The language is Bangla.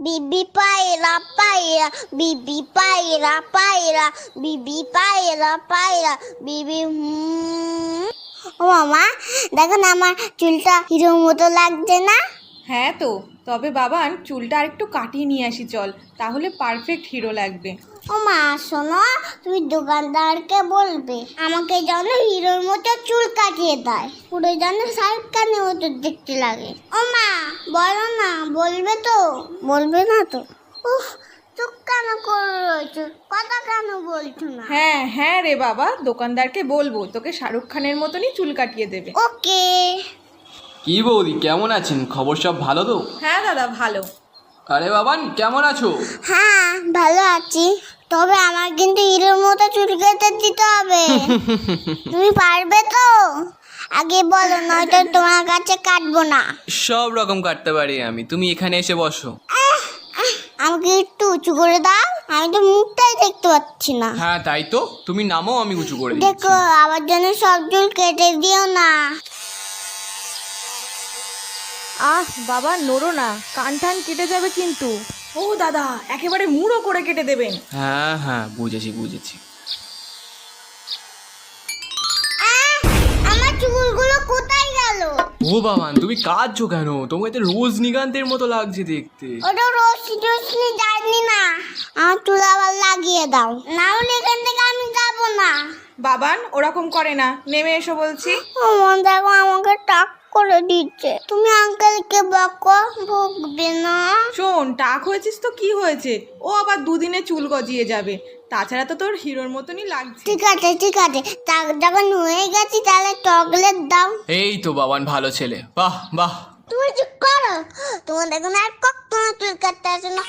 বিবি পায়রা পায়রা, বিবি পায়রা পায়রা, বিবি পায়রা পায়রা, বিবি ও মামা, দেখো না আমার চুলটা হিরোর মতো লাগছে না? হ্যাঁ তো, তবে বাবান চুলটা আরেকটু কাটিয়ে নিয়ে আসি চল, তাহলে পারফেক্ট হিরো লাগবে। ও মা শোনো, তুমি দোকানদারকে বলবে আমাকে যেন হিরোর মতো চুল কাটিয়ে দেয়, পুরো যেন শাহরুখ খানের মতো দেখতে লাগে। ও মা বলো না, বলবে তো? বলবে না তো? উফ, চুপ কেন করে রয়েছো, কথা কেন বলছো না? হ্যাঁ হ্যাঁ রে বাবা, দোকানদারকে বলবো তোকে শাহরুখ খানের মতনই চুল কাটিয়ে দেবে। ওকে। কি বৌদি, কেমন আছেন? খবর সব ভালো তো? হ্যাঁ দাদা ভালো। আরে বাবান, কেমন আছো? হ্যাঁ ভালো আছি, তবে আমার কিন্তু হিরোর মতো চুল কেটে দিতে হবে। তুমি পারবে তো? আগে বলো, নয়তো তোমার কাছে কাটবো না। সব রকম কাটতে পারি আমি, তুমি এখানে এসে বসো। আমাকে একটু উঁচু করে দাও, আমি তো মুখটাই দেখতে পাচ্ছি না। হ্যাঁ তাই তো, তুমি নামো, আমি উঁচু করে দিচ্ছি। দেখো আবার যেন সব চুল কেটে দিও না। আহ বাবা নড়ো না, কান টান কেটে যাবে কিন্তু। ও দাদা, একেবারে মুড়ো করে কেটে দেবেন। হ্যাঁ হ্যাঁ, বুঝেছি বুঝেছি। আমার চুলগুলো কোথায় গেল? ও বাবান, তুমি কাঁদছো কেন? তোমাকে তো রজনীকান্তের মতো লাগছে দেখতে। ওটা রশ্মি টশ্মি জানি না, আমার চুল আবার লাগিয়ে দাও, না হলে এখান থেকে আমি যাবো না। বাবান ওরকম করে না, নেমে এসো বলছি। আমার দেখো আমাকে টাক করে দিচ্ছে, তুমি আঙ্কেলকে বকো, বকবে না। শোন, টাক হয়েছিস তো কি হয়েছে, ও আবার দুদিনে চুল গজিয়ে যাবে, তাছাড়া তো তোর হিরোর মতনই লাগছে। ঠিক আছে ঠিক আছে, টাক যখন হয়ে গেছি তাহলে চকলেট দাও। এই তো বাবান, ভালো ছেলে, বাহ বাহ। তুমি চুপ করো, তোমার দেখুন আর কখনো চুল কাটতে আসে না।